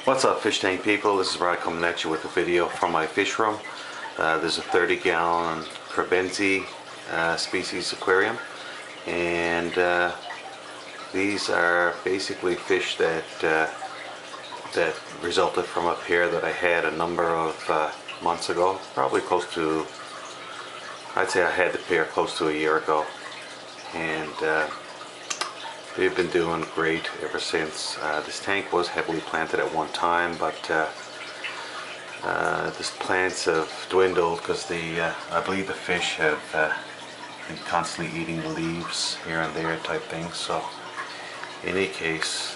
What's up, fish tank people? This is Rod coming at you with a video from my fish room. There's a 30-gallon Crebenzi species aquarium, and these are basically fish that that resulted from a pair that I had a number of months ago, probably close to, I'd say I had the pair close to a year ago, and they've been doing great ever since. This tank was heavily planted at one time, but these plants have dwindled because I believe the fish have been constantly eating the leaves here and there type thing. So in any case,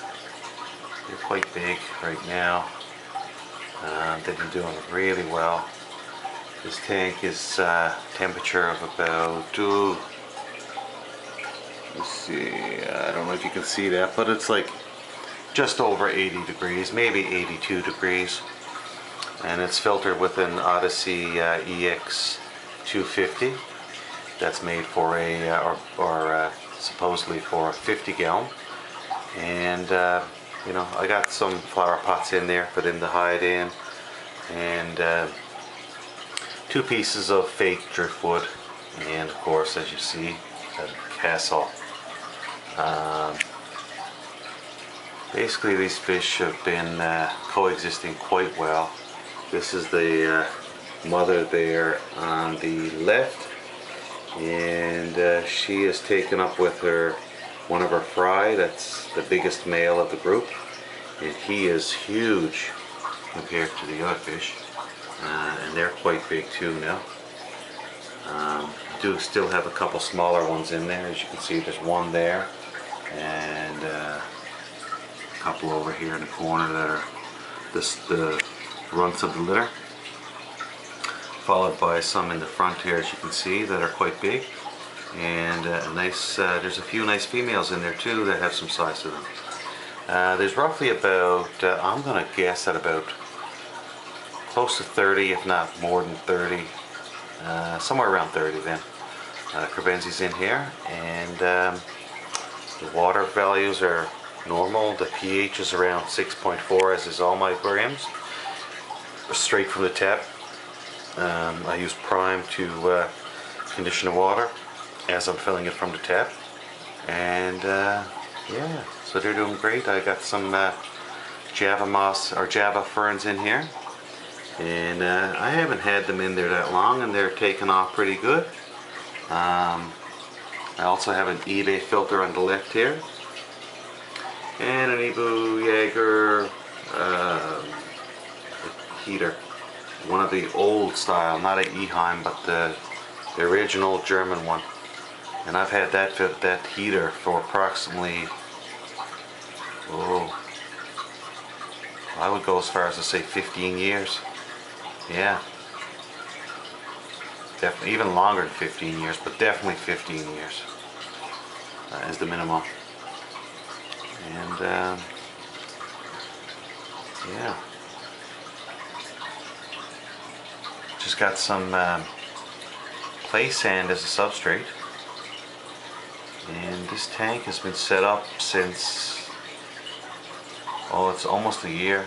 they're quite big right now. They've been doing really well. This tank is temperature of about, let's see, I don't know if you can see that, but it's like just over 80 degrees, maybe 82 degrees. And it's filtered with an Odyssey EX 250 that's made for a, supposedly for a 50-gallon. And you know, I got some flower pots in there for them to hide in, and 2 pieces of fake driftwood, and of course, as you see, a castle. Basically, these fish have been coexisting quite well. This is the mother there on the left, and she is taken up with one of her fry. That's the biggest male of the group, and he is huge compared to the other fish, and they're quite big too now. Do still have a couple smaller ones in there. As you can see, there's one there, and a couple over here in the corner that are the runts of the litter, followed by some in the front here, as you can see, that are quite big, and there's a few nice females in there too that have some size to them. There's roughly about, I'm gonna guess at about close to 30, if not more than 30, somewhere around 30 then. Crebenzi's in here, and the water values are normal. The pH is around 6.4, as is all my aquariums, straight from the tap. I use Prime to condition the water as I'm filling it from the tap, and yeah, so they're doing great. I got some Java moss or Java ferns in here, and I haven't had them in there that long, and they're taking off pretty good. I also have an eBay filter on the left here, and an Ebu Jaeger heater, one of the old style, not an Eheim, but the original German one. And I've had that heater for approximately, I would go as far as to say 15 years. Yeah. Definitely, even longer than 15 years, but definitely 15 years is the minimum. And yeah, just got some play sand as a substrate, and this tank has been set up since, oh, it's almost a year.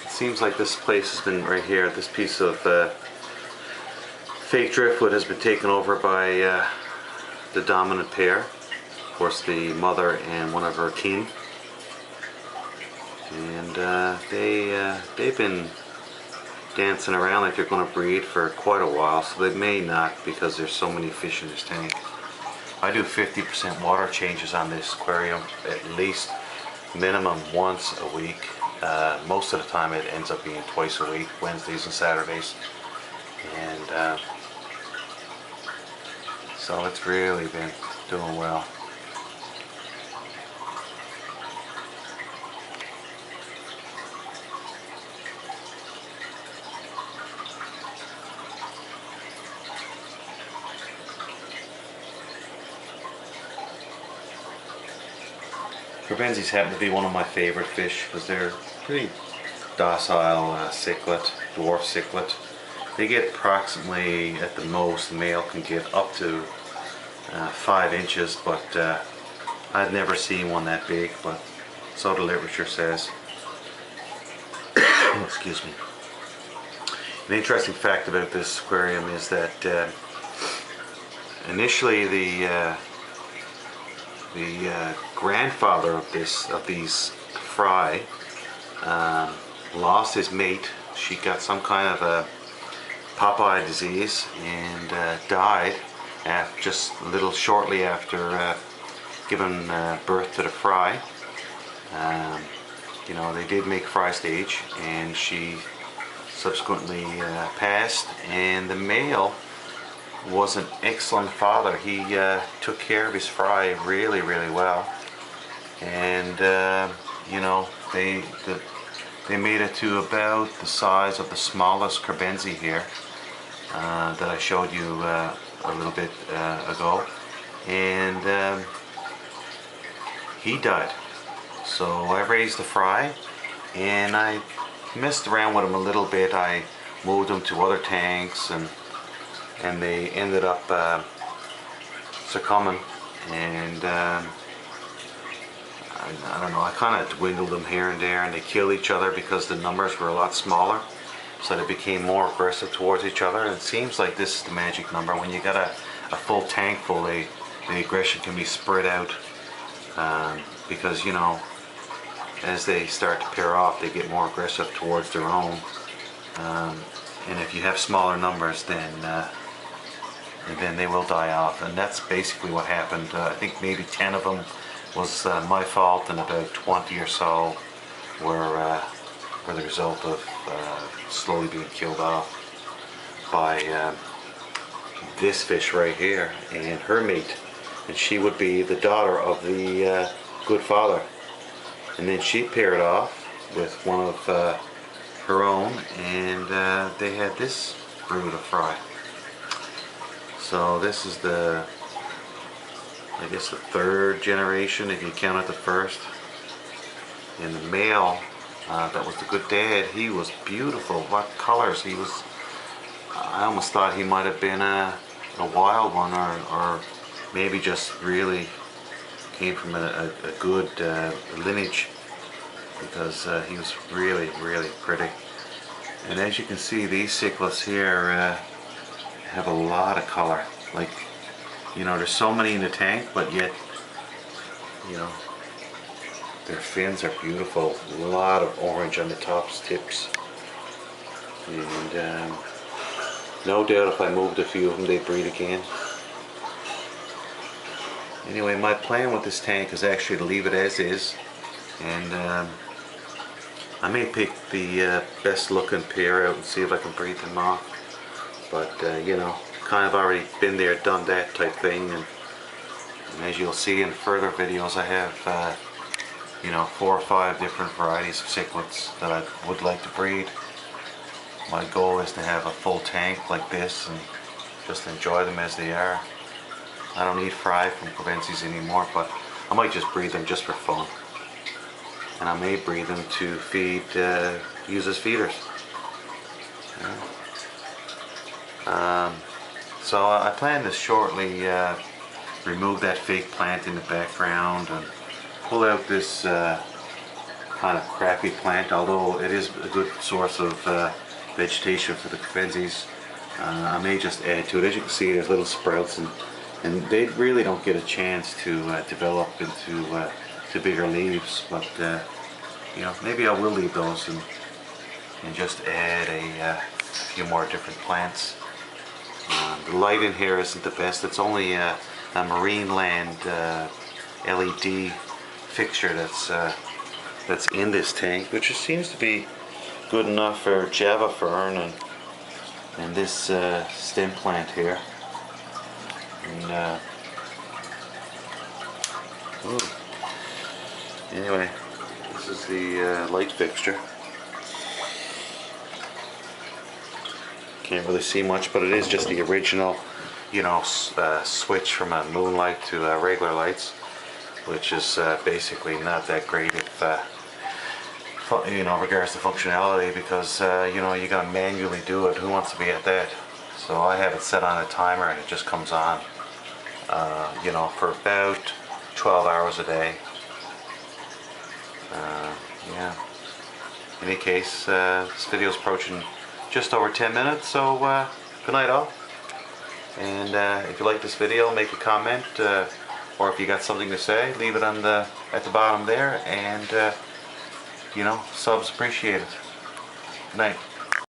Seems like this place has been right here. This piece of fake driftwood has been taken over by the dominant pair. Of course, the mother and one of her kin. And they've been dancing around like they're going to breed for quite a while. So they may not, because there's so many fish in this tank. I do 50% water changes on this aquarium, at least minimum once a week. Most of the time it ends up being twice a week, Wednesdays and Saturdays, and so it's really been doing well. Crebenzi's happen to be one of my favorite fish because they're pretty docile cichlid, dwarf cichlid. They get approximately, at the most, the male can get up to 5 inches, but I've never seen one that big, but so the literature says. Excuse me. An interesting fact about this aquarium is that initially the grandfather of these fry lost his mate. She got some kind of a Popeye disease and died just a little shortly after giving birth to the fry. You know, they did make fry stage, and she subsequently passed, and the male was an excellent father. He took care of his fry really well, and you know, they made it to about the size of the smallest Kerbensi here that I showed you a little bit ago, and he died. So I raised the fry, and I messed around with him a little bit. I moved him to other tanks, and they ended up succumbing, and I don't know, I kind of dwindled them here and there, and they killed each other because the numbers were a lot smaller, so they became more aggressive towards each other. And it seems like this is the magic number. When you got a full tank full, the aggression can be spread out, because, you know, as they start to pair off, they get more aggressive towards their own, and if you have smaller numbers, then they will die off. And that's basically what happened. I think maybe 10 of them was my fault, and about 20 or so were the result of slowly being killed off by this fish right here and her mate, and she would be the daughter of the good father. And then she paired off with one of her own, and they had this brood of fry. So this is the, I guess, the 3rd generation if you count it the 1st. And the male, that was the good dad, he was beautiful. What colors he was! I almost thought he might have been a wild one, or maybe just really came from a good lineage, because he was really pretty. And as you can see, these cichlids here have a lot of color. Like, you know, there's so many in the tank, but yet, you know, their fins are beautiful. A lot of orange on the tops, tips, and no doubt if I moved a few of them, they'd breed again. Anyway, my plan with this tank is actually to leave it as is, and I may pick the best looking pair out and see if I can breed them off. But you know, kind of already been there, done that type thing, and as you'll see in further videos, I have you know, 4 or 5 different varieties of cichlids that I would like to breed. My goal is to have a full tank like this and just enjoy them as they are. I don't need fry from Kerbensis anymore, but I might just breed them just for fun. And I may breed them to feed, use as feeders. So I plan to shortly remove that fake plant in the background and pull out this kind of crappy plant, although it is a good source of vegetation for the Kerbensis. I may just add to it. As you can see, there's little sprouts, and they really don't get a chance to develop into to bigger leaves, but you know, maybe I will leave those and just add a few more different plants. The light in here isn't the best. It's only a Marineland LED fixture that's in this tank, which seems to be good enough for Java fern and this stem plant here. And anyway, this is the light fixture. Can't really see much, but it is just the original, you know, switch from a moonlight to regular lights, which is basically not that great if you know, regards to functionality, because you know, you gotta manually do it. Who wants to be at that? So I have it set on a timer and it just comes on you know, for about 12 hours a day. Yeah. In any case, this video is approaching just over 10 minutes, so good night all. And if you like this video, make a comment, or if you got something to say, leave it on at the bottom there, and you know, subs appreciated. Good night.